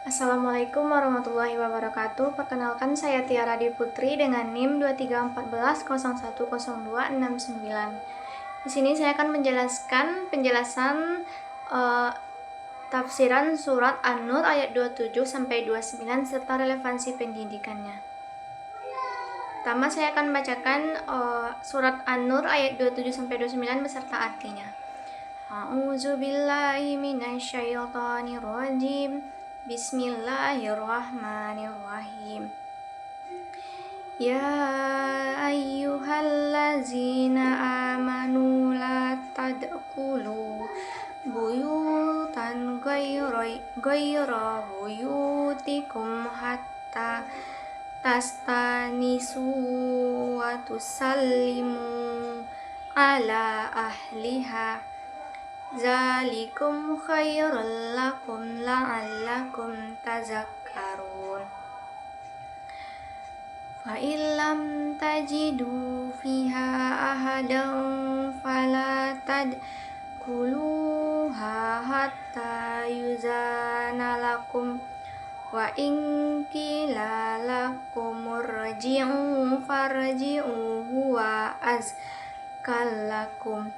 Assalamualaikum warahmatullahi wabarakatuh. Perkenalkan saya Tiara Dwi Putri dengan NIM 2314010269. Di sini saya akan menjelaskan penjelasan tafsiran surat An-Nur ayat 27 sampai 29 serta relevansi pendidikannya. Pertama saya akan membacakan surat An-Nur ayat 27 sampai 29 beserta artinya. A'udzubillahi minasyaitonirrajim. Bismillahirrahmanirrahim. Ya ayyuhallazina amanu la tadkhulu buyutan ghayra buyutikum hatta tastanisu wa tusallimu ala ahliha. Zalikum khairul lakum la'allakum tazakkarun. Fa illam tajidu fiha ahadan fala tadkhuluha hatta yuzana lakum wa in qila lakum irji'u farji'u huwa azkal lakum.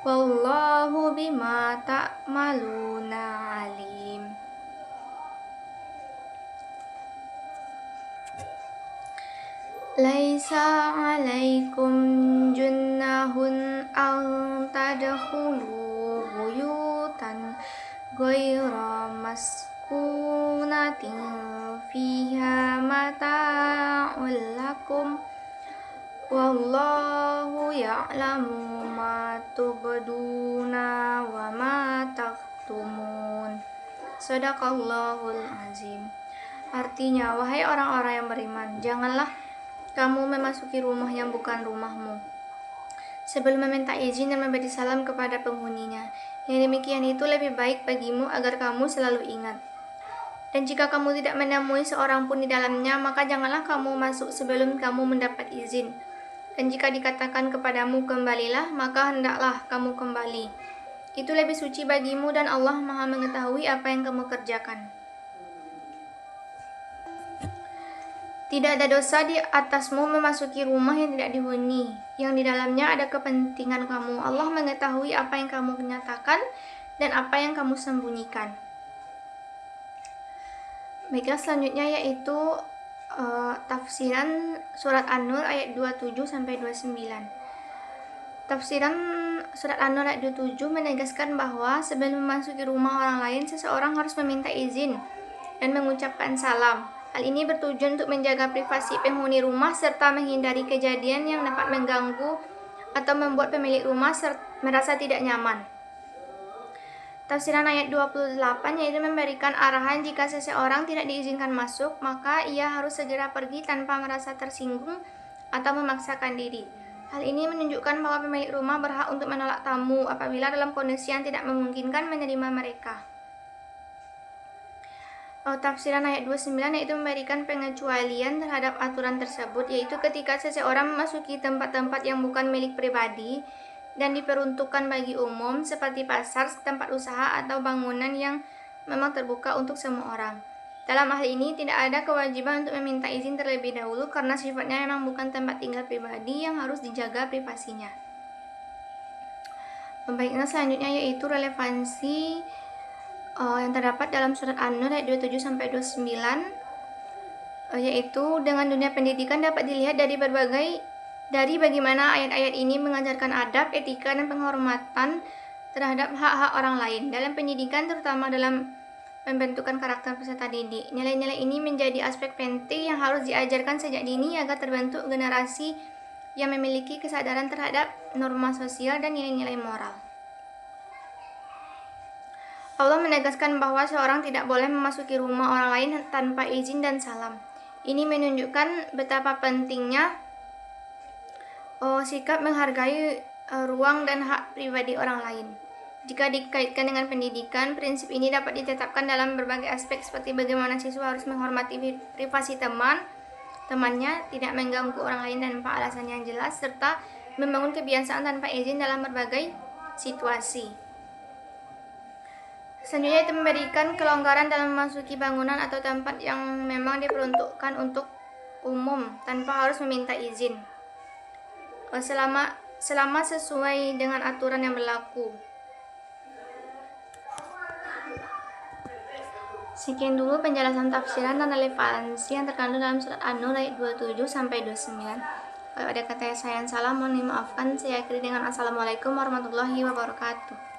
Wallahu bima ta'maluna alim. Laisa 'alaikum junnahun an tadkhulu buyutan ghayra maskunatin fiha mata'ul lakum. Wallahu ya'lamu ma tubduna wa ma taktumun. Shadaqallahul azim. Artinya, wahai orang-orang yang beriman, janganlah kamu memasuki rumah yang bukan rumahmu sebelum meminta izin dan memberi salam kepada penghuninya. Yang demikian itu lebih baik bagimu agar kamu selalu ingat. Dan jika kamu tidak menemui seorang pun di dalamnya, maka janganlah kamu masuk sebelum kamu mendapat izin. Dan jika dikatakan kepadamu kembalilah, maka hendaklah kamu kembali. Itu lebih suci bagimu dan Allah Maha mengetahui apa yang kamu kerjakan. Tidak ada dosa di atasmu memasuki rumah yang tidak dihuni, yang di dalamnya ada kepentingan kamu. Allah mengetahui apa yang kamu nyatakan dan apa yang kamu sembunyikan. Baiklah, selanjutnya yaitu tafsiran surat An-Nur ayat 27 sampai 29. Tafsiran surat An-Nur ayat 27 menegaskan bahwa sebelum memasuki rumah orang lain, seseorang harus meminta izin dan mengucapkan salam. Hal ini bertujuan untuk menjaga privasi penghuni rumah serta menghindari kejadian yang dapat mengganggu atau membuat pemilik rumah merasa tidak nyaman. Tafsiran ayat 28 yaitu memberikan arahan jika seseorang tidak diizinkan masuk, maka ia harus segera pergi tanpa merasa tersinggung atau memaksakan diri. Hal ini menunjukkan bahwa pemilik rumah berhak untuk menolak tamu apabila dalam kondisi yang tidak memungkinkan menerima mereka. Tafsiran ayat 29 yaitu memberikan pengecualian terhadap aturan tersebut, yaitu ketika seseorang memasuki tempat-tempat yang bukan milik pribadi dan diperuntukkan bagi umum seperti pasar, tempat usaha, atau bangunan yang memang terbuka untuk semua orang. Dalam hal ini tidak ada kewajiban untuk meminta izin terlebih dahulu karena sifatnya memang bukan tempat tinggal pribadi yang harus dijaga privasinya. Baiklah, selanjutnya yaitu relevansi yang terdapat dalam surat An-Nur ayat 27 sampai 29, yaitu dengan dunia pendidikan dapat dilihat dari bagaimana ayat-ayat ini mengajarkan adab, etika, dan penghormatan terhadap hak-hak orang lain. Dalam pendidikan, terutama dalam pembentukan karakter peserta didik, nilai-nilai ini menjadi aspek penting yang harus diajarkan sejak dini agar terbentuk generasi yang memiliki kesadaran terhadap norma sosial dan nilai-nilai moral. Allah menegaskan bahwa seorang tidak boleh memasuki rumah orang lain tanpa izin dan salam. Ini menunjukkan betapa pentingnya sikap menghargai ruang dan hak pribadi orang lain. Jika dikaitkan dengan pendidikan, prinsip ini dapat ditetapkan dalam berbagai aspek seperti bagaimana siswa harus menghormati privasi temannya, tidak mengganggu orang lain tanpa alasan yang jelas, serta membangun kebiasaan tanpa izin dalam berbagai situasi. Selanjutnya itu memberikan kelonggaran dalam memasuki bangunan atau tempat yang memang diperuntukkan untuk umum tanpa harus meminta izin. Selama sesuai dengan aturan yang berlaku. Sekian dulu penjelasan tafsiran dan relevansi yang terkandung dalam surat An-Nur ayat 27 sampai 29. Kalau ada kata yang saya salah, mohon dimaafkan. Saya akhiri dengan Assalamualaikum warahmatullahi wabarakatuh.